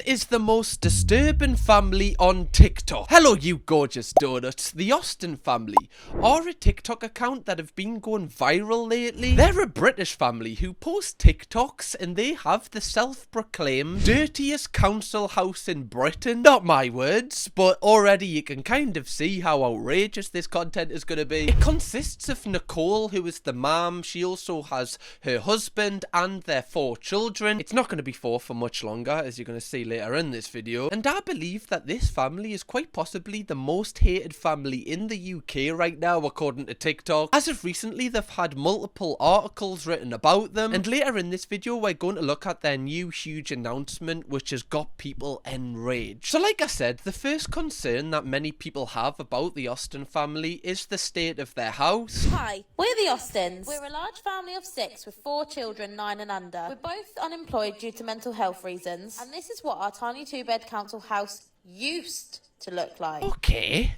is the most disturbing family on TikTok. Hello, you gorgeous donuts. The Austin family are a TikTok account that have been going viral lately. They're a British family who post TikToks and they have the self-proclaimed dirtiest council house in Britain. Not my words, but already you can kind of see how outrageous this content is going to be. It consists of Nicole, who is the mom. She also has her husband and their 4 children. It's not going to be 4 for much longer, as you're going to see later in this video. And I believe that this family is quite possibly the most hated family in the UK right now, according to TikTok. As of recently, they've had multiple articles written about them. And later in this video, we're going to look at their new huge announcement, which has got people enraged. So like I said, the first concern that many people have about the Austin family is the state of their house. Hi, we're the Austins. We're a large family of 6 with 4 children, 9 and under. We're both unemployed due to mental health reasons, and this is what our tiny 2-bed council house used to look like. Okay.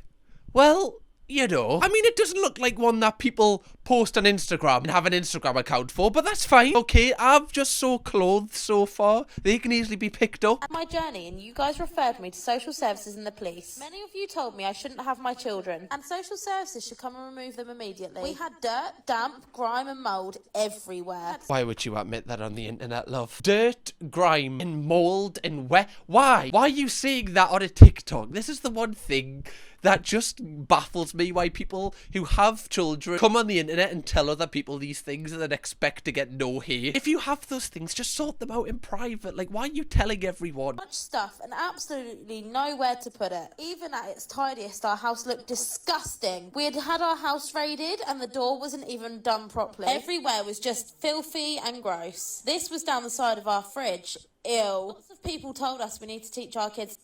Well, you know, I mean, it doesn't look like one that people post on Instagram and have an Instagram account for, but that's fine. Okay, I've just saw clothes so far. They can easily be picked up. At my journey, and you guys referred me to social services and the police. Many of you told me I shouldn't have my children, and social services should come and remove them immediately. We had dirt, damp, grime and mould everywhere. Why would you admit that on the internet, love? Dirt, grime, and mould and wet. Why? Why are you saying that on a TikTok? This is the one thing that just baffles me, why people who have children come on the internet and tell other people these things and then expect to get no hate. If you have those things, just sort them out in private. Like, why are you telling everyone? Much stuff and absolutely nowhere to put it. Even at its tidiest, our house looked disgusting. We had our house raided and the door wasn't even done properly. Everywhere was just filthy and gross. This was down the side of our fridge. Ew. Lots of people told us we need to teach our kids.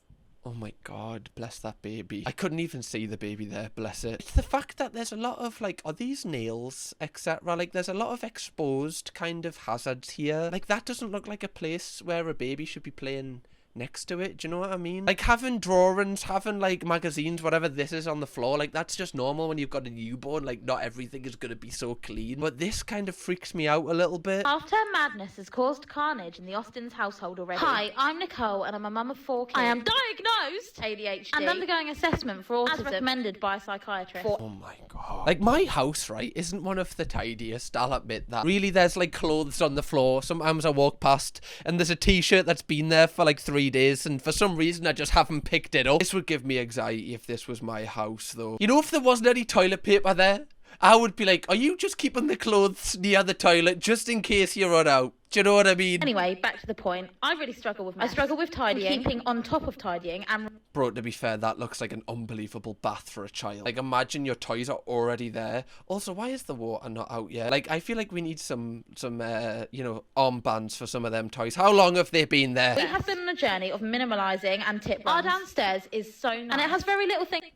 Oh my god, bless that baby. I couldn't even see the baby there, bless it. It's the fact that there's a lot of, like, are these nails, etc.? Like, there's a lot of exposed kind of hazards here. Like, that doesn't look like a place where a baby should be playing next to it. Do you know what I mean? Like, having drawings, having, like, magazines, whatever this is on the floor, like, that's just normal when you've got a newborn. Like, not everything is going to be so clean. But this kind of freaks me out a little bit. Half-term madness has caused carnage in the Austins household already. Hi, I'm Nicole and I'm a mum of 4 kids. I am diagnosed ADHD and undergoing assessment for autism as recommended by a psychiatrist. Oh my god. Like, my house, right, isn't one of the tidiest, I'll admit that. Really, there's, like, clothes on the floor. Sometimes I walk past and there's a t-shirt that's been there for, like, 3 days, and for some reason I just haven't picked it up. This would give me anxiety if this was my house, though. You know, if there wasn't any toilet paper there, I would be like, are you just keeping the clothes near the toilet just in case you run out? Do you know what I mean? Anyway, back to the point. I really struggle with mess. I struggle with tidying, keeping on top of tidying, and... Bro, to be fair, that looks like an unbelievable bath for a child. Like, imagine your toys are already there. Also, why is the water not out yet? Like, I feel like we need some you know, armbands for some of them toys. How long have they been there? We have been on a journey of minimalising and tip runs. Our downstairs is so nice. And it has very little things...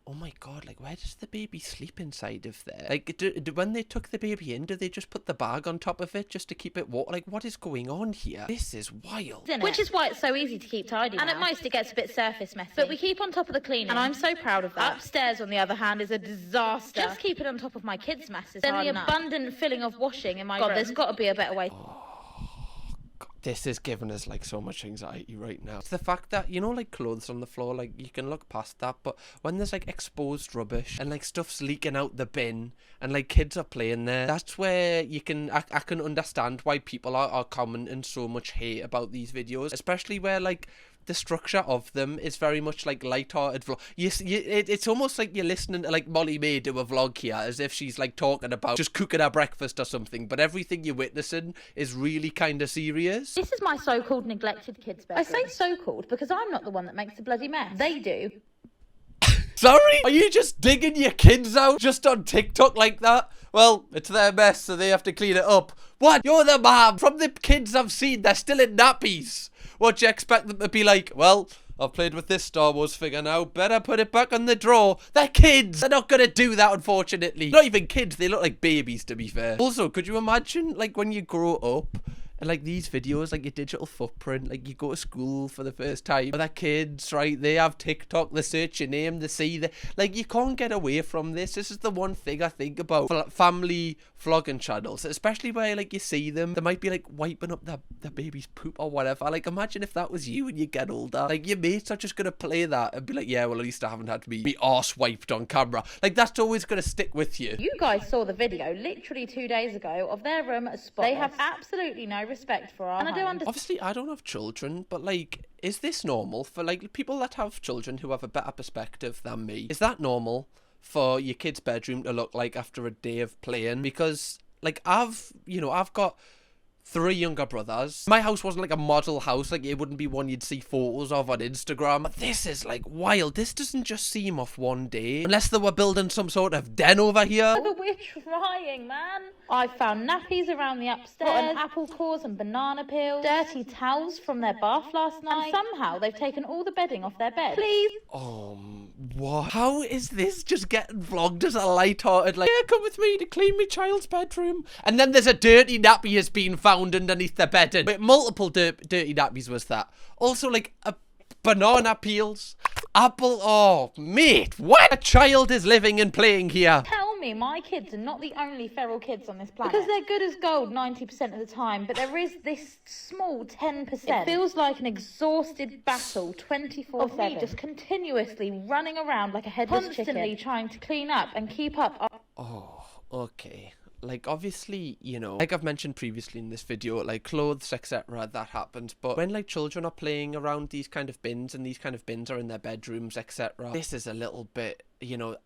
Oh my god, like, where does the baby sleep inside of there? Like, when they took the baby in, do they just put the bag on top of it just to keep it warm? Like, what is going on here? This is wild. Which is why it's so easy to keep tidy. And at most it gets a bit surface messy. But we keep on top of the cleaning, and I'm so proud of that. Upstairs, on the other hand, is a disaster. Just keeping on top of my kids' messes. Then the abundant filling of washing in my room. There's got to be a better way. This is giving us, like, so much anxiety right now. It's the fact that, you know, like, clothes on the floor, like, you can look past that, but when there's, like, exposed rubbish and, like, stuff's leaking out the bin and, like, kids are playing there, that's where you can, I can understand why people are commenting so much hate about these videos, especially where, like, the structure of them is very much like light-hearted vlog. It's almost like you're listening to, like, Molly May do a vlog here, as if she's, like, talking about just cooking her breakfast or something, but everything you're witnessing is really kind of serious. This is my so-called neglected kids' bedroom. I say so-called because I'm not the one that makes the bloody mess. They do. Sorry? Are you just digging your kids out just on TikTok like that? Well, it's their mess, so they have to clean it up. What? You're the mom. From the kids I've seen, they're still in nappies. What, do you expect them to be like? Well, I've played with this Star Wars figure now. Better put it back on the drawer. They're kids. They're not going to do that, unfortunately. Not even kids. They look like babies, to be fair. Also, could you imagine, like, when you grow up And like these videos, like your digital footprint, like you go to school for the first time, other kids, right, they have TikTok, they search your name, they see the, like you can't get away from this. This is the one thing I think about for, like, family vlogging channels, especially where like you see them, they might be like wiping up their baby's poop or whatever. Like imagine if that was you when you get older. Like your mates are just gonna play that and be like, yeah, well at least I haven't had to be arse wiped on camera. Like that's always gonna stick with you. You guys saw the video literally 2 days ago of their room as spotless. They have absolutely no respect for our home. I do understand. Obviously, I don't have children, but like, is this normal for like people that have children who have a better perspective than me? Is that normal for your kid's bedroom to look like after a day of playing? Because like I've got 3 younger brothers. My house wasn't like a model house, like it wouldn't be one you'd see photos of on Instagram. But this is like wild. This doesn't just seem off one day. Unless they were building some sort of den over here. We're trying, man. I found nappies around the upstairs, rotten apple cores and banana peels, dirty towels from their bath last night, and somehow they've taken all the bedding off their bed. Please. What? How is this just getting vlogged as a light-hearted, like, yeah, come with me to clean my child's bedroom? And then there's a dirty nappy has been found underneath the bedding. Wait, multiple dirty nappies was that. Also, like, banana peels, apple, oh, mate, what? A child is living and playing here. Tell me my kids are not the only feral kids on this planet. Because they're good as gold 90% of the time, but there is this small 10%. It feels like an exhausted battle 24/7. Of me just continuously running around like a headless chicken. Constantly trying to clean up and keep up. Oh, okay. Like, obviously, you know, like I've mentioned previously in this video, like clothes, etc., that happens. But when like children are playing around these kind of bins and these kind of bins are in their bedrooms, etc., this is a little bit, you know,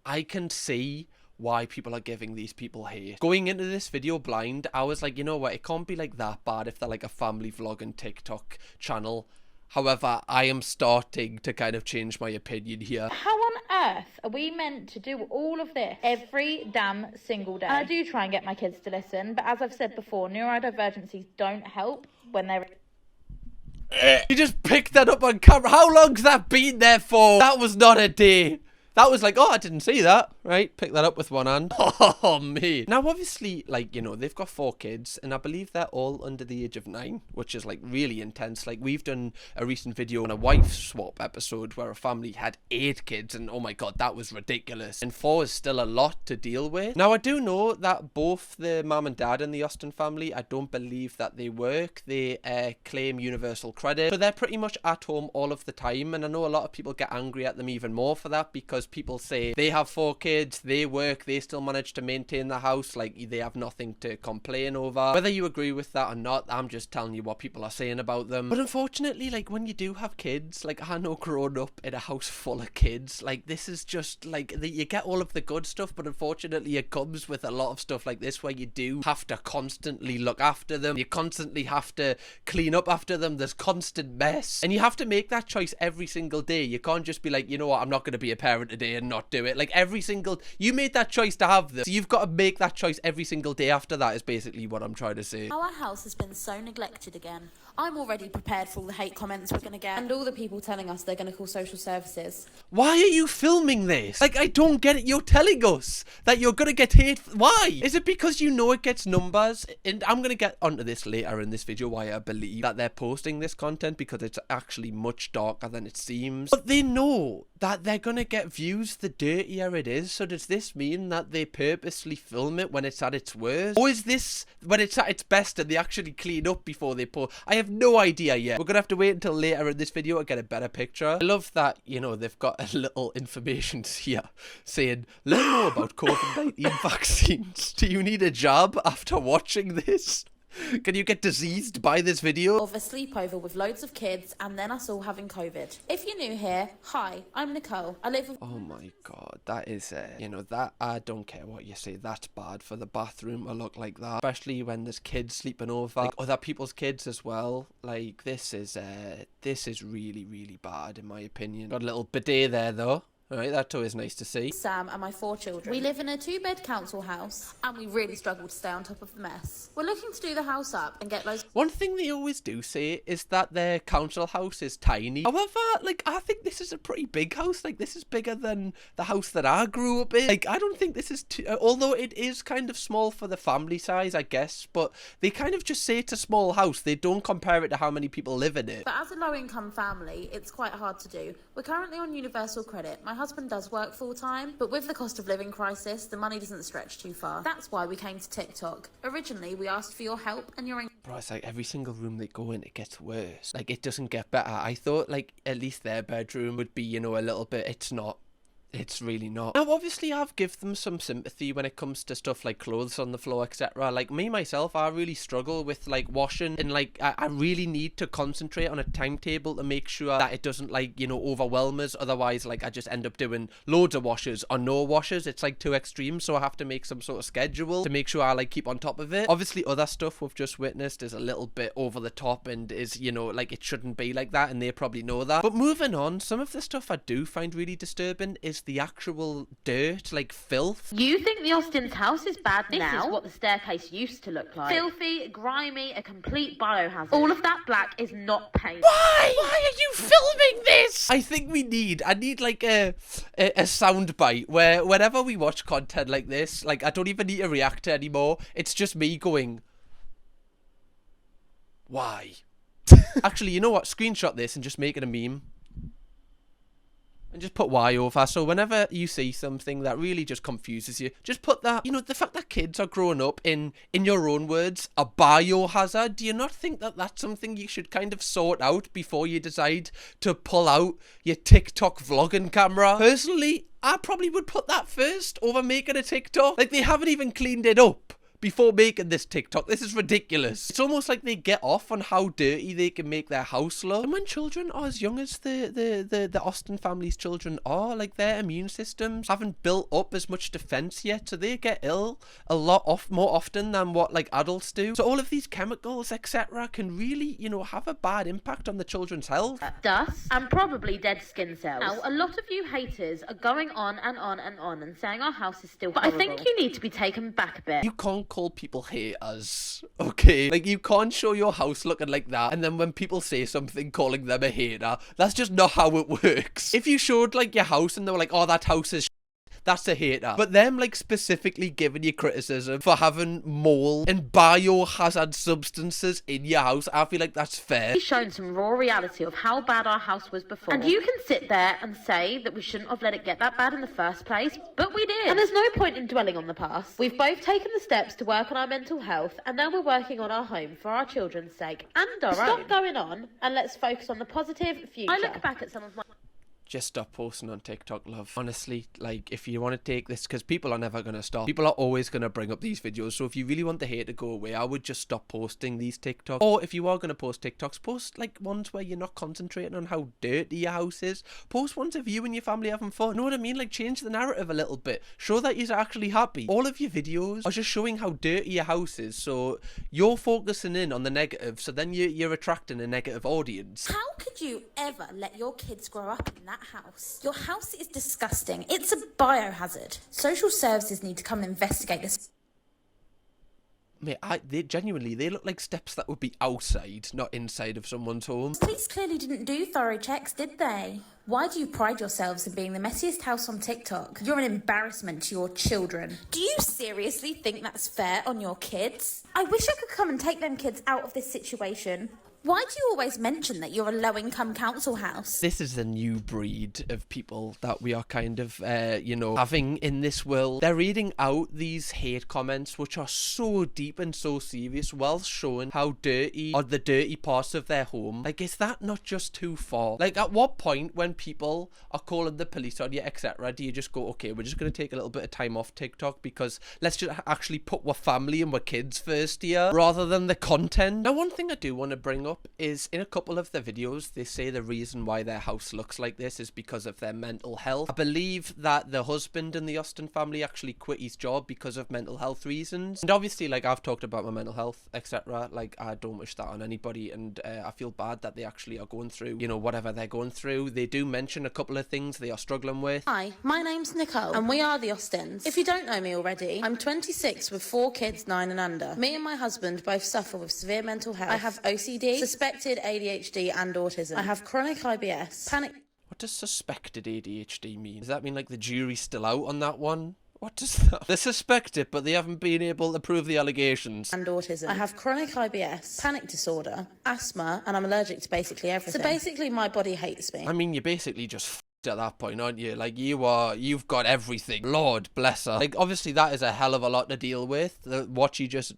I can see why people are giving these people hate. Going into this video blind, I was like, you know what, it can't be like that bad if they're like a family vlog and TikTok channel. However, I am starting to kind of change my opinion here. How on earth are we meant to do all of this every damn single day? And I do try and get my kids to listen, but as I've said before, neurodivergencies don't help when they're... You just picked that up on camera. How long's that been there for? That was not a day. That was like, oh, I didn't see that, right? Pick that up with one hand. Oh, me. Now, obviously, like, you know, they've got 4 kids, and I believe they're all under the age of 9, which is, like, really intense. Like, we've done a recent video on a wife swap episode where a family had 8 kids, and oh my God, that was ridiculous. And 4 is still a lot to deal with. Now, I do know that both the mum and dad in the Austin family, I don't believe that they work. They claim universal credit. So they're pretty much at home all of the time, and I know a lot of people get angry at them even more for that because people say they have 4 kids, they work, they still manage to maintain the house, like they have nothing to complain over. Whether you agree with that or not, I'm just telling you what people are saying about them. But unfortunately, like when you do have kids, like I know growing up in a house full of kids, like this is just like you get all of the good stuff, but unfortunately it comes with a lot of stuff like this where you do have to constantly look after them, you constantly have to clean up after them, there's constant mess, and you have to make that choice every single day. You can't just be like, you know what, I'm not going to be a parent today and not do it. Like every single, you made that choice to have them, so you've got to make that choice every single day after that, is basically what I'm trying to say. Our house has been so neglected again. I'm already prepared for all the hate comments we're going to get and all the people telling us they're going to call social services. Why are you filming this? Like, I don't get it. You're telling us that you're going to get hate. Why? Is it because you know it gets numbers? And I'm going to get onto this later in this video, why I believe that they're posting this content, because it's actually much darker than it seems. But they know that they're going to get views the dirtier it is. So does this mean that they purposely film it when it's at its worst? Or is this when it's at its best and they actually clean up before they post? I have no idea yet. We're going to have to wait until later in this video to get a better picture. I love that, you know, they've got a little information here saying, learn more about COVID-19 vaccines. Do you need a jab after watching this? Can you get diseased by this video? Of a sleepover with loads of kids and then us all having COVID. If you're new here, hi, I'm Nicole. I live with... Oh my God, that is, you know, that, I don't care what you say, that's bad for the bathroom to look like that. Especially when there's kids sleeping over, like other people's kids as well. Like, this is really, really bad in my opinion. Got a little bidet there though. Alright, that's always nice to see. Sam and my 4 children. We live in a 2-bed council house and we really struggle to stay on top of the mess. We're looking to do the house up and get loads. One thing they always do say is that their council house is tiny. However, like, I think this is a pretty big house. Like, this is bigger than the house that I grew up in. Like, I don't think this is although it is kind of small for the family size, I guess, but they kind of just say it's a small house. They don't compare it to how many people live in it. But as a low-income family, it's quite hard to do. We're currently on universal credit. My husband does work full-time, but with the cost of living crisis, the money doesn't stretch too far. That's why we came to TikTok. Originally, we asked for your help and your... Bro, it's like every single room they go in, it gets worse. Like, it doesn't get better. I thought, like, at least their bedroom would be, you know, a little bit... It's not. It's really not. Now, obviously, I've given them some sympathy when it comes to stuff like clothes on the floor, etc. Like, me, myself, I really struggle with, like, washing. And, like, I really need to concentrate on a timetable to make sure that it doesn't, like, you know, overwhelm us. Otherwise, like, I just end up doing loads of washes or no washes. It's, like, too extreme. So I have to make some sort of schedule to make sure I, like, keep on top of it. Obviously, other stuff we've just witnessed is a little bit over the top and is, you know, like, it shouldn't be like that. And they probably know that. But moving on, some of the stuff I do find really disturbing is the actual dirt, like filth. You think the Austins' house is bad now? This is what the staircase used to look like. Filthy, grimy, a complete biohazard. All of that black is not paint. Why are you filming this? I think I need like a sound bite where whenever we watch content like this, like I don't even need to react anymore. It's just me going, why? Actually, you know what? Screenshot this and just make it a meme. And just put Y over. So whenever you see something that really just confuses you, just put that, you know, the fact that kids are growing up in your own words, a biohazard. Do you not think that that's something you should kind of sort out before you decide to pull out your TikTok vlogging camera? Personally, I probably would put that first over making a TikTok. Like, they haven't even cleaned it up before making this TikTok. This is ridiculous. It's almost like they get off on how dirty they can make their house look. And when children are as young as the Austen family's children are, like, their immune systems haven't built up as much defense yet, so they get ill a lot more often than what, like, adults do. So all of these chemicals, etc., can really, you know, have a bad impact on the children's health. Dust and probably dead skin cells. Now, a lot of you haters are going on and on and on and saying our house is still horrible. But I think you need to be taken back a bit. You can't call people haters, okay? Like, you can't show your house looking like that, and then when people say something calling them a hater, that's just not how it works. If you showed, like, your house and they were like, oh, that house is that's a hater. But them, like, specifically giving you criticism for having mold and biohazard substances in your house, I feel like that's fair. We've shown some raw reality of how bad our house was before. And you can sit there and say that we shouldn't have let it get that bad in the first place, but we did. And there's no point in dwelling on the past. We've both taken the steps to work on our mental health, and now we're working on our home for our children's sake and our own. Stop going on, and let's focus on the positive future. I look back at some of my... Just stop posting on TikTok, love. Honestly, like, if you want to take this, because people are never going to stop. People are always going to bring up these videos. So if you really want the hate to go away, I would just stop posting these TikToks. Or if you are going to post TikToks, post, like, ones where you're not concentrating on how dirty your house is. Post ones of you and your family having fun. Know what I mean? Like, change the narrative a little bit. Show that you're actually happy. All of your videos are just showing how dirty your house is. So you're focusing in on the negative. So then you're attracting a negative audience. How could you ever let your kids grow up in that house? Your house is disgusting. It's a biohazard. Social services need to come and investigate this. Mate, they genuinely, they look like steps that would be outside, not inside of someone's home. Police clearly didn't do thorough checks, did they? Why do you pride yourselves in being the messiest house on TikTok? You're an embarrassment to your children. Do you seriously think that's fair on your kids? I wish I could come and take them kids out of this situation. Why do you always mention that you're a low-income council house? This is the new breed of people that we are kind of, you know, having in this world. They're reading out these hate comments, which are so deep and so serious, while showing how dirty, or the dirty parts of their home. Like, is that not just too far? Like, at what point when people are calling the police on you, etc., do you just go, okay, we're just going to take a little bit of time off TikTok because let's just actually put our family and our kids first here, rather than the content? Now, one thing I do want to bring bring up is in a couple of the videos, they say the reason why their house looks like this is because of their mental health. I believe that the husband in the Austin family actually quit his job because of mental health reasons. And obviously, like, I've talked about my mental health, etc. Like, I don't wish that on anybody, and I feel bad that they actually are going through, you know, whatever they're going through. They do mention a couple of things they are struggling with. Hi, my name's Nicole, and we are the Austins. If you don't know me already, I'm 26 with 4 kids 9 and under. Me and my husband both suffer with severe mental health. I have OCD, suspected ADHD and autism. I have chronic IBS, panic... What does suspected ADHD mean? Does that mean like the jury's still out on that one? What does that... They suspect it, but they haven't been able to prove the allegations. And autism. I have chronic IBS, panic disorder, asthma, and I'm allergic to basically everything. So basically my body hates me. I mean, you're basically just f***ed at that point, aren't you? Like, you've got everything. Lord bless her. Like, obviously that is a hell of a lot to deal with. What you just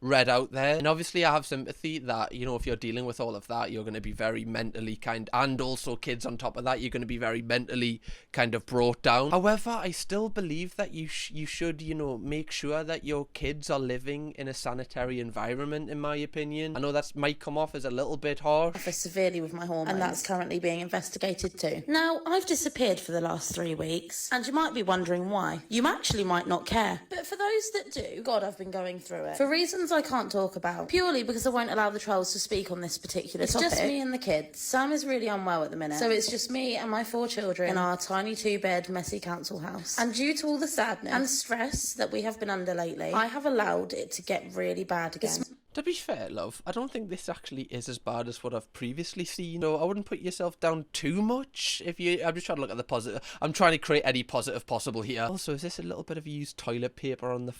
read out there. And obviously I have sympathy that, you know, if you're dealing with all of that, you're going to be very mentally and also kids on top of that, you're going to be very mentally kind of brought down. However, I still believe that you should, you know, make sure that your kids are living in a sanitary environment, in my opinion. I know that might come off as a little bit harsh. I suffer severely with my hormones, and that's currently being investigated too. Now, I've disappeared for the last 3 weeks, and you might be wondering why. You actually might not care. But for those that do, God, I've been going through it. For reasons I can't talk about, purely because I won't allow the trolls to speak on this particular topic. It's just me and the kids. Sam is really unwell at the minute, so it's just me and my 4 children in our tiny 2-bed messy council house. And due to all the sadness and stress that we have been under lately, I have allowed it to get really bad again. To be fair, love, I don't think this actually is as bad as what I've previously seen. So I wouldn't put yourself down too much. I'm just trying to look at the positive. I'm trying to create any positive possible here. Also, is this a little bit of used toilet paper on the...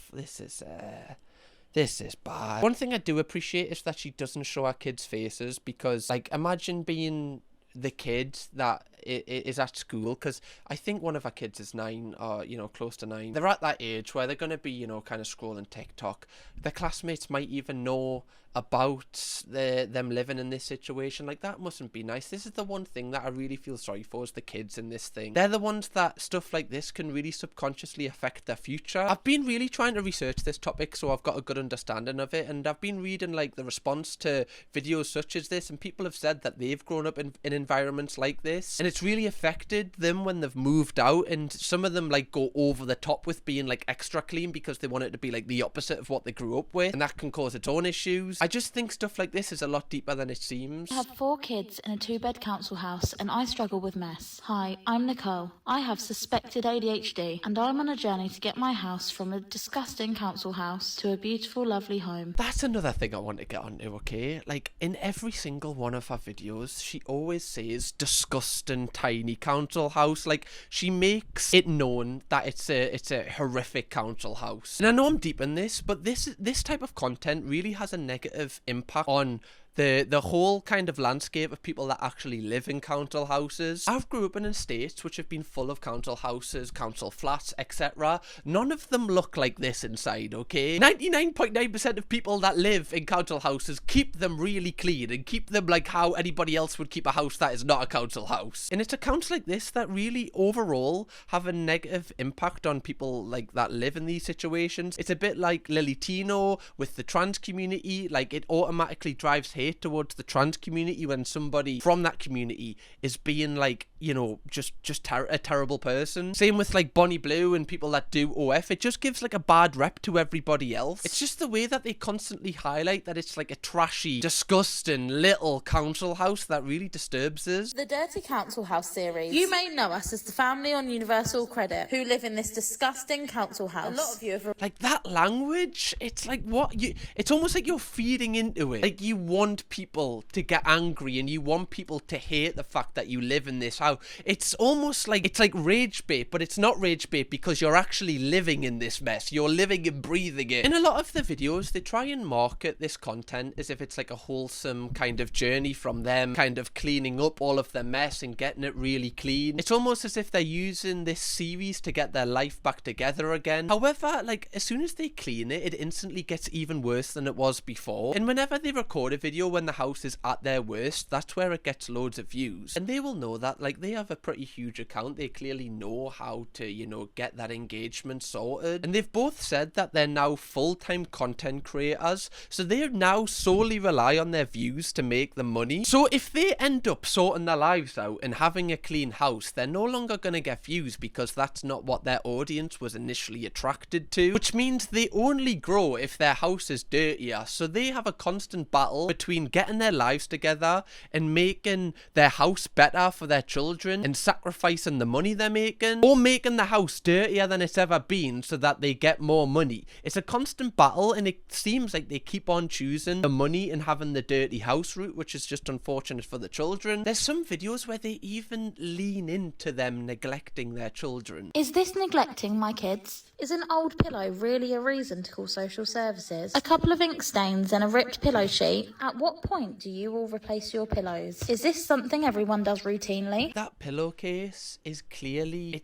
This is bad. One thing I do appreciate is that she doesn't show her kids' faces, because, like, imagine being the kid that is at school, because I think one of our kids is 9 or, you know, close to 9. They're at that age where they're going to be, you know, kind of scrolling TikTok. Their classmates might even know about them living in this situation. Like, that mustn't be nice. This is the one thing that I really feel sorry for, is the kids in this thing. They're the ones that stuff like this can really subconsciously affect their future. I've been really trying to research this topic, so I've got a good understanding of it, and I've been reading like the response to videos such as this, and people have said that they've grown up in environments like this, and it's really affected them when they've moved out. And some of them like go over the top with being like extra clean because they want it to be like the opposite of what they grew up with, and that can cause its own issues. I just think stuff like this is a lot deeper than it seems. I have 4 kids in a 2-bed council house, and I struggle with mess. Hi, I'm Nicole. I have suspected ADHD, and I'm on a journey to get my house from a disgusting council house to a beautiful, lovely home. That's another thing I want to get onto, okay? Like, in every single one of her videos, she always says disgusting tiny council house. Like, she makes it known that it's a horrific council house. And I know I'm deep in this, but this type of content really has a negative impact on the whole kind of landscape of people that actually live in council houses. I've grew up in estates which have been full of council houses, council flats, etc. None of them look like this inside, okay? 99.9% of people that live in council houses keep them really clean and keep them like how anybody else would keep a house that is not a council house. And it's accounts like this that really overall have a negative impact on people like that live in these situations. It's a bit like Lily Tino with the trans community. Like, it automatically drives hate towards the trans community when somebody from that community is being like, you know, just a terrible person. Same with like Bonnie Blue and people that do OF. It just gives like a bad rep to everybody else. It's just the way that they constantly highlight that it's like a trashy, disgusting little council house that really disturbs us. The Dirty Council House series. You may know us as the family on Universal Credit who live in this disgusting council house. A lot of you have... Like, that language, it's like it's almost like you're feeding into it. Like, you want people to get angry and you want people to hate the fact that you live in this house. It's almost like, it's like rage bait, but it's not rage bait because you're actually living in this mess. You're living and breathing it. In a lot of the videos, they try and market this content as if it's like a wholesome kind of journey from them kind of cleaning up all of their mess and getting it really clean. It's almost as if they're using this series to get their life back together again. However, like, as soon as they clean it, it instantly gets even worse than it was before. And whenever they record a video video when the house is at their worst, that's where it gets loads of views. And they will know that, like, they have a pretty huge account. They clearly know how to, you know, get that engagement sorted. And they've both said that they're now full-time content creators, so they now solely rely on their views to make the money. So if they end up sorting their lives out and having a clean house, they're no longer going to get views because that's not what their audience was initially attracted to, which means they only grow if their house is dirtier. So they have a constant battle between getting their lives together and making their house better for their children and sacrificing the money they're making, or making the house dirtier than it's ever been so that they get more money. It's a constant battle, and it seems like they keep on choosing the money and having the dirty house route, which is just unfortunate for the children. There's some videos where they even lean into them neglecting their children. Is this neglecting my kids? Is an old pillow really a reason to call social services? A couple of ink stains and a ripped pillow sheet? At what point do you all replace your pillows? Is this something everyone does routinely? That pillowcase is clearly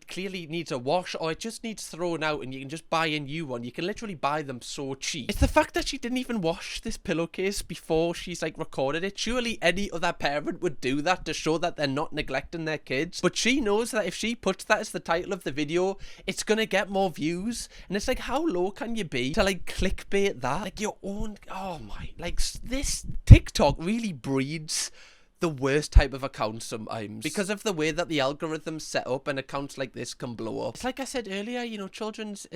needs a wash, or it just needs thrown out and you can just buy a new one. You can literally buy them so cheap. It's the fact that she didn't even wash this pillowcase before she's like recorded it. Surely any other parent would do that to show that they're not neglecting their kids. But she knows that if she puts that as the title of the video, it's gonna get more views. And it's like, how low can you be to like clickbait that? Like your own, oh my, like this TikTok really breeds the worst type of account sometimes because of the way that the algorithm's set up, and accounts like this can blow up. It's like I said earlier, you know, children's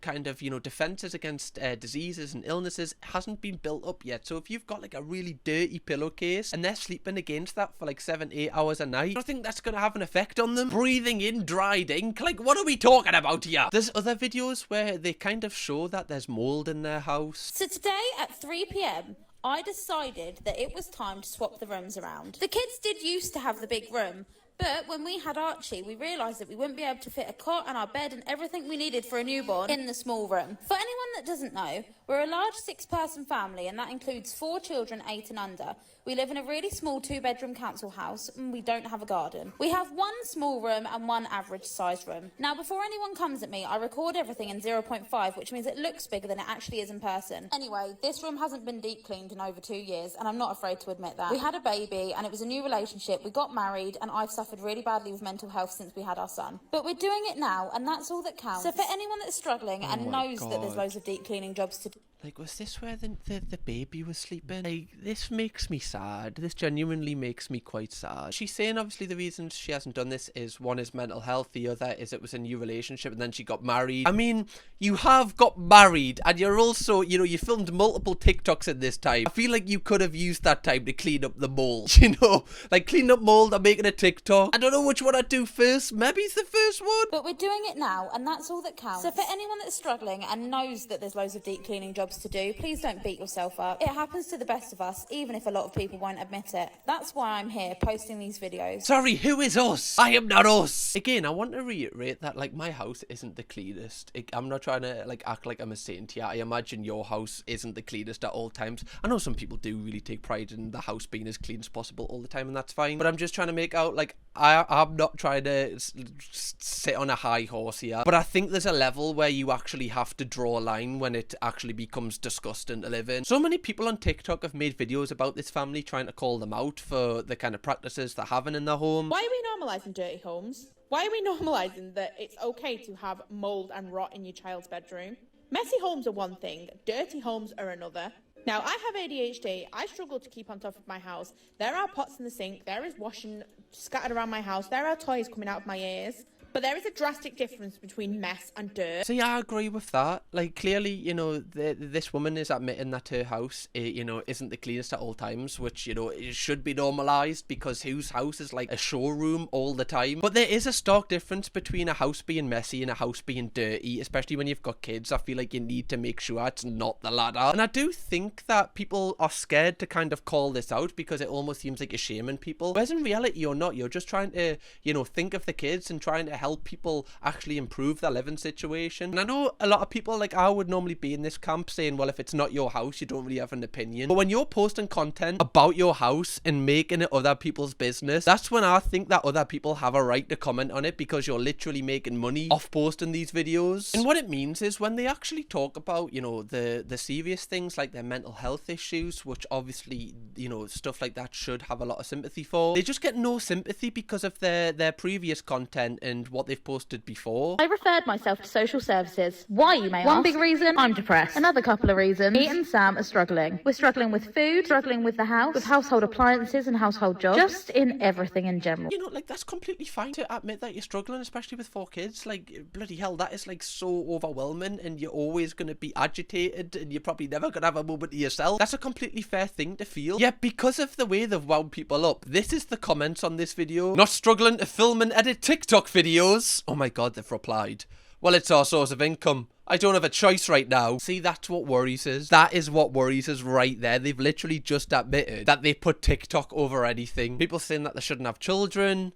kind of, you know, defenses against diseases and illnesses hasn't been built up yet. So if you've got like a really dirty pillowcase and they're sleeping against that for like 7-8 hours a night, I don't think that's gonna have an effect on them. Breathing in dried ink, like what are we talking about here? There's other videos where they kind of show that there's mold in their house. So today at 3 p.m, I decided that it was time to swap the rooms around. The kids did used to have the big room, but when we had Archie, we realised that we wouldn't be able to fit a cot and our bed and everything we needed for a newborn in the small room. For anyone that doesn't know, we're a large 6-person family, and that includes 4 children 8 and under. We live in a really small 2-bedroom council house, and we don't have a garden. We have 1 small room and 1 average sized room. Now, before anyone comes at me, I record everything in 0.5, which means it looks bigger than it actually is in person. Anyway, this room hasn't been deep cleaned in over 2 years, and I'm not afraid to admit that. We had a baby, and it was a new relationship. We got married, and I've suffered really badly with mental health since we had our son. But we're doing it now, and that's all that counts. So for anyone that's struggling and knows that there's loads of deep cleaning jobs to do. Like, was this where the baby was sleeping? Like, this makes me sad. This genuinely makes me quite sad. She's saying, obviously, the reasons she hasn't done this is, one is mental health, the other is it was a new relationship, and then she got married. I mean, you have got married, and you're also, you know, you filmed multiple TikToks in this time. I feel like you could have used that time to clean up the mold, you know? Like, clean up mold and making a TikTok. I don't know which one I'd do first. Maybe it's the first one. But we're doing it now, and that's all that counts. So for anyone that's struggling and knows that there's loads of deep cleaning jobs to do, please don't beat yourself up. It happens to the best of us, even if a lot of people won't admit it. That's why I'm here posting these videos. Sorry, who is us? I am not us. Again, I want to reiterate that, like, my house isn't the cleanest. I'm not trying to, like, act like I'm a saint here. I imagine your house isn't the cleanest at all times. I know some people do really take pride in the house being as clean as possible all the time, and that's fine. But I'm just trying to make out, like, I'm not trying to sit on a high horse here. But I think there's a level where you actually have to draw a line when it actually becomes disgusting to live in. So many people on TikTok have made videos about this family trying to call them out for the kind of practices they're having in their home. Why are we normalising dirty homes? Why are we normalising that it's okay to have mould and rot in your child's bedroom? Messy homes are one thing, dirty homes are another. Now, I have ADHD. I struggle to keep on top of my house. There are pots in the sink. There is washing scattered around my house. There are toys coming out of my ears. But there is a drastic difference between mess and dirt. See, I agree with that. Like, clearly, you know, this woman is admitting that her house, you know, isn't the cleanest at all times, which, you know, it should be normalised because whose house is like a showroom all the time? But there is a stark difference between a house being messy and a house being dirty, especially when you've got kids. I feel like you need to make sure it's not the latter. And I do think that people are scared to kind of call this out because it almost seems like you're shaming people. Whereas in reality, you're not. You're just trying to, you know, think of the kids and trying to help help people actually improve their living situation. And I know a lot of people, like I would normally be in this camp saying, well, if it's not your house, you don't really have an opinion. But when you're posting content about your house and making it other people's business, that's when I think that other people have a right to comment on it, because you're literally making money off posting these videos. And what it means is when they actually talk about, you know, the serious things like their mental health issues, which obviously, you know, stuff like that should have a lot of sympathy for, they just get no sympathy because of their previous content and what they've posted before. I referred myself to social services. Why, you may ask? One big reason, I'm depressed. Another couple of reasons, me and Sam are struggling. We're struggling with food, struggling with the house, with household appliances and household jobs, just in everything in general. You know, like, that's completely fine to admit that you're struggling, especially with 4 kids. Like, bloody hell, that is, like, so overwhelming, and you're always going to be agitated, and you're probably never going to have a moment to yourself. That's a completely fair thing to feel. Yet, because of the way they've wound people up, this is the comments on this video. Not struggling to film and edit TikTok videos. Oh my god, they've replied. Well, it's our source of income. I don't have a choice right now. See, that's what worries us. That is what worries us right there. They've literally just admitted that they put TikTok over anything. People saying that they shouldn't have children.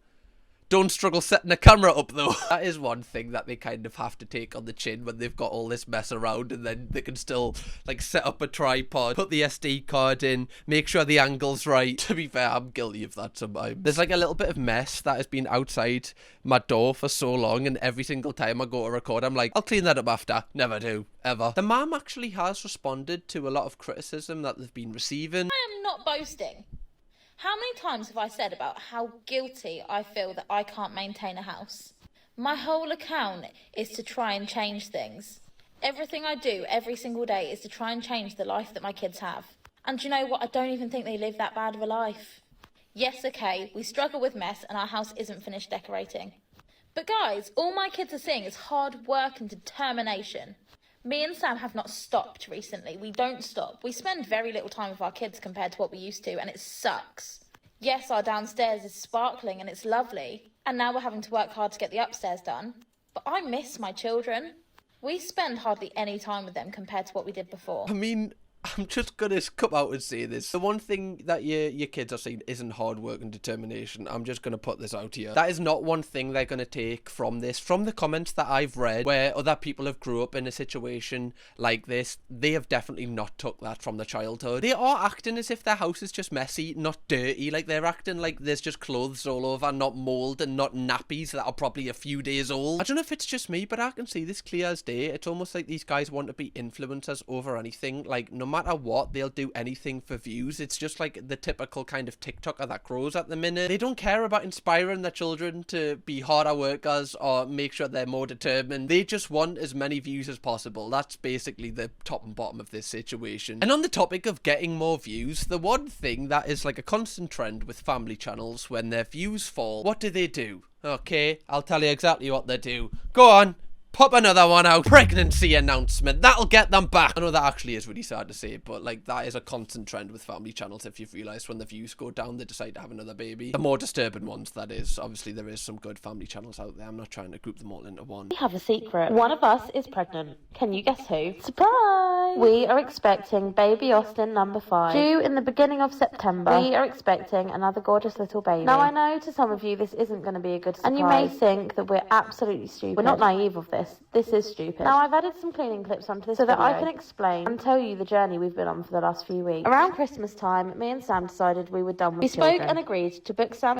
Don't struggle setting a camera up, though. That is one thing that they kind of have to take on the chin when they've got all this mess around, and then they can still, like, set up a tripod, put the SD card in, make sure the angle's right. To be fair, I'm guilty of that sometimes. There's, like, a little bit of mess that has been outside my door for so long, and every single time I go to record, I'm like, I'll clean that up after. Never do. Ever. The mum actually has responded to a lot of criticism that they've been receiving. I am not boasting. How many times have I said about how guilty I feel that I can't maintain a house? My whole account is to try and change things. Everything I do every single day is to try and change the life that my kids have. And do you know what? I don't even think they live that bad of a life. Yes, okay, we struggle with mess and our house isn't finished decorating. But guys, all my kids are seeing is hard work and determination. Me and Sam have not stopped recently. We don't stop. We spend very little time with our kids compared to what we used to, and it sucks. Yes, our downstairs is sparkling and it's lovely, and now we're having to work hard to get the upstairs done. But I miss my children. We spend hardly any time with them compared to what we did before. I mean, I'm just gonna come out and say this. The one thing that your kids are seeing isn't hard work and determination. I'm just gonna put this out here. That is not one thing they're gonna take from this. From the comments that I've read, where other people have grew up in a situation like this, they have definitely not took that from their childhood. They are acting as if their house is just messy, not dirty. Like, they're acting like there's just clothes all over, not mold, and not nappies that are probably a few days old. I don't know if it's just me, but I can see this clear as day. It's almost like these guys want to be influencers over anything. Like, no matter what, they'll do anything for views. It's just like the typical kind of TikToker that grows at the minute. They don't care about inspiring their children to be harder workers or make sure they're more determined. They just want as many views as possible. That's basically the top and bottom of this situation. And on the topic of getting more views, the one thing that is like a constant trend with family channels, when their views fall, what do? Okay, I'll tell you exactly what they do. Go on. Pop another one out. Pregnancy announcement. That'll get them back. I know that actually is really sad to say, but like, that is a constant trend with family channels. If you've realised, when the views go down, they decide to have another baby. The more disturbing ones, that is. Obviously, there is some good family channels out there. I'm not trying to group them all into one. We have a secret. One of us is pregnant. Can you guess who? Surprise! We are expecting baby Austin number 5. Due in the beginning of September. We are expecting another gorgeous little baby. Now, I know to some of you this isn't going to be a good surprise. And you may think that we're absolutely stupid. We're not naive of this. This is stupid. Now, I've added some cleaning clips onto this so that I can explain and tell you the journey we've been on for the last few weeks. Around Christmas time, me and Sam decided we were done with children. We spoke and agreed to book Sam...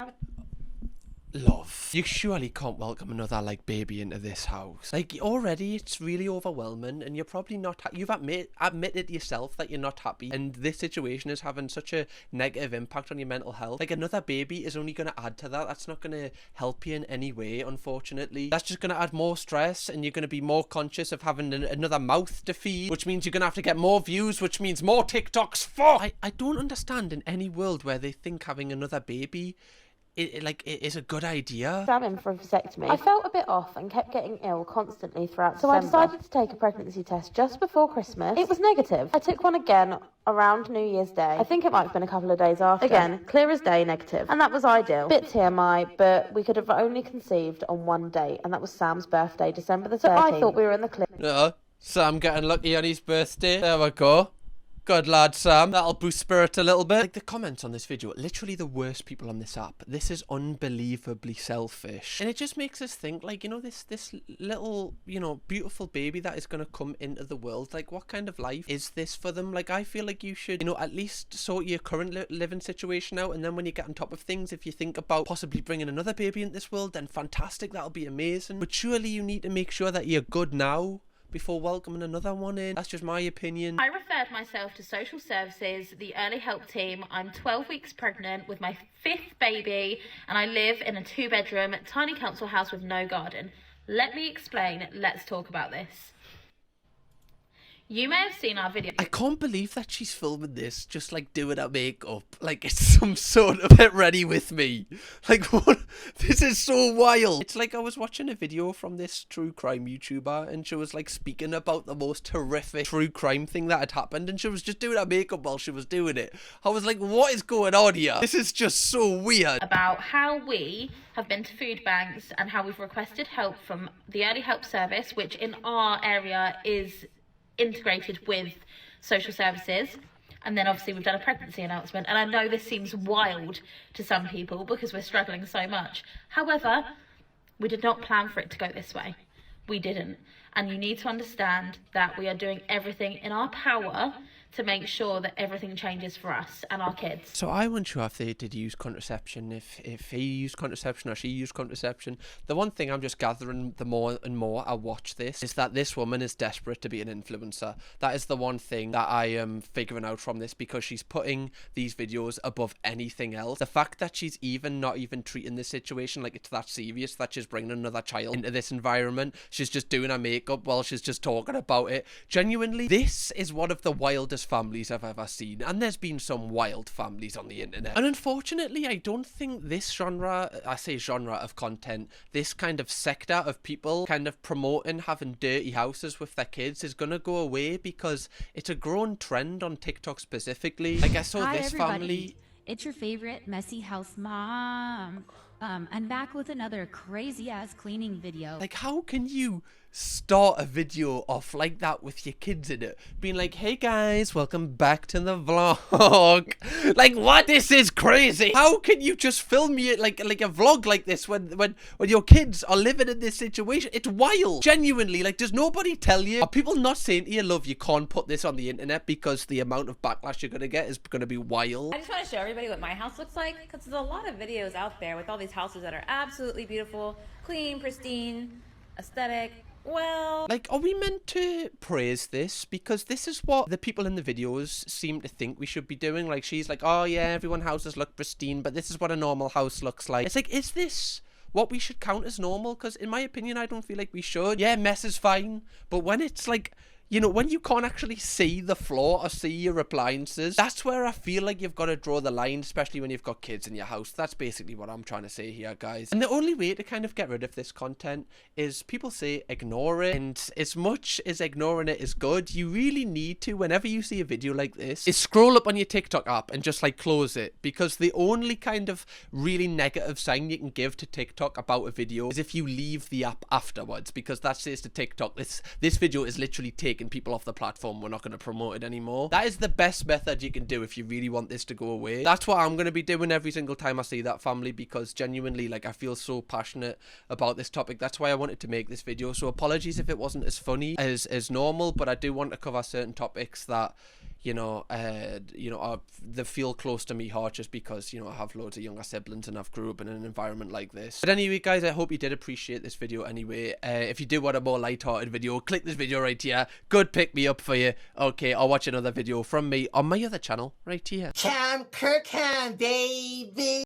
Love, you surely can't welcome another, like, baby into this house. Like, already it's really overwhelming, and you're probably not you've admitted yourself that you're not happy, and this situation is having such a negative impact on your mental health. Like, another baby is only going to add to that. That's not going to help you in any way, unfortunately. That's just going to add more stress, and you're going to be more conscious of having another mouth to feed, which means you're going to have to get more views, which means more TikToks. I don't understand in any world where they think having another baby it is a good idea. Sam in for a vasectomy. I felt a bit off and kept getting ill constantly throughout December. I decided to take a pregnancy test just before Christmas. It was negative. I took one again around New Year's Day. I think it might have been a couple of days after. Again, clear as day negative. And that was ideal. Bit TMI, but we could have only conceived on one date, and that was Sam's birthday, December the 13th. So I thought we were in the clear. Sam getting lucky on his birthday. There we go. Good lad, Sam. That'll boost spirit a little bit. Like, the comments on this video, literally the worst people on this app. This is unbelievably selfish. And it just makes us think, like, you know, this little, you know, beautiful baby that is going to come into the world. Like, what kind of life is this for them? Like, I feel like you should, you know, at least sort your current living situation out. And then when you get on top of things, if you think about possibly bringing another baby into this world, then fantastic. That'll be amazing. But surely you need to make sure that you're good now before welcoming another one in. That's just my opinion. I referred myself to social services, the early help team. I'm 12 weeks pregnant with my 5th baby, and I live in a 2-bedroom tiny council house with no garden. Let me explain. Let's talk about this. You may have seen our video. I can't believe that she's filming this just like doing her makeup. Like it's some sort of get ready with me. Like what? This is so wild. It's like I was watching a video from this true crime YouTuber and she was like speaking about the most horrific true crime thing that had happened and she was just doing her makeup while she was doing it. I was like, what is going on here? This is just so weird. About how we have been to food banks and how we've requested help from the early help service, which in our area is integrated with social services. And then obviously we've done a pregnancy announcement, and I know this seems wild to some people because we're struggling so much. However, we did not plan for it to go this way. We didn't. And you need to understand that we are doing everything in our power to make sure that everything changes for us and our kids. So I wasn't sure if they did use contraception, if he used contraception or she used contraception. The one thing I'm just gathering the more and more I watch this is that this woman is desperate to be an influencer. That is the one thing that I am figuring out from this, because she's putting these videos above anything else. The fact that she's not even treating this situation like it's that serious, that she's bringing another child into this environment. She's just doing her makeup while she's just talking about it. Genuinely, this is one of the wildest families I've ever seen, and there's been some wild families on the internet, and unfortunately I don't think this genre of content, this kind of sector of people kind of promoting having dirty houses with their kids is gonna go away, because it's a growing trend on TikTok specifically. Like I saw Hi, this everybody. family. It's your favorite messy house mom. I'm back with another crazy ass cleaning video. Like, how can you start a video off like that with your kids in it, being like, hey guys, welcome back to the vlog? Like, what? This is crazy. How can you just film me like a vlog like this when your kids are living in this situation? It's wild. Genuinely, like, does nobody tell you? Are people not saying to you, love, you can't put this on the internet because the amount of backlash you're gonna get is gonna be wild? I just want to show everybody what my house looks like, because there's a lot of videos out there with all these houses that are absolutely beautiful, clean, pristine, aesthetic. Well, like, are we meant to praise this? Because this is what the people in the videos seem to think we should be doing. Like, she's like, oh yeah, everyone's houses look pristine, but this is what a normal house looks like. It's like, is this what we should count as normal? Because in my opinion, I don't feel like we should. Yeah, mess is fine, but when it's like, you know, when you can't actually see the floor or see your appliances, that's where I feel like you've got to draw the line, especially when you've got kids in your house. That's basically what I'm trying to say here, guys. And the only way to kind of get rid of this content is, people say ignore it. And as much as ignoring it is good, you really need to, whenever you see a video like this, is scroll up on your TikTok app and just like close it. Because the only kind of really negative sign you can give to TikTok about a video is if you leave the app afterwards, because that says to TikTok, this video is literally taking people off the platform, we're not going to promote it anymore. That is the best method you can do if you really want this to go away. That's what I'm going to be doing every single time I see that family, because genuinely, like, I feel so passionate about this topic. That's why I wanted to make this video. So apologies if it wasn't as funny as normal, but I do want to cover certain topics that, you know, they feel close to me heart, just because, you know, I have loads of younger siblings and I've grew up in an environment like this. But anyway, guys, I hope you did appreciate this video anyway. If you do want a more light-hearted video, click this video right here. Good pick me up for you. Okay, I'll watch another video from me on my other channel right here. Kirkham, baby.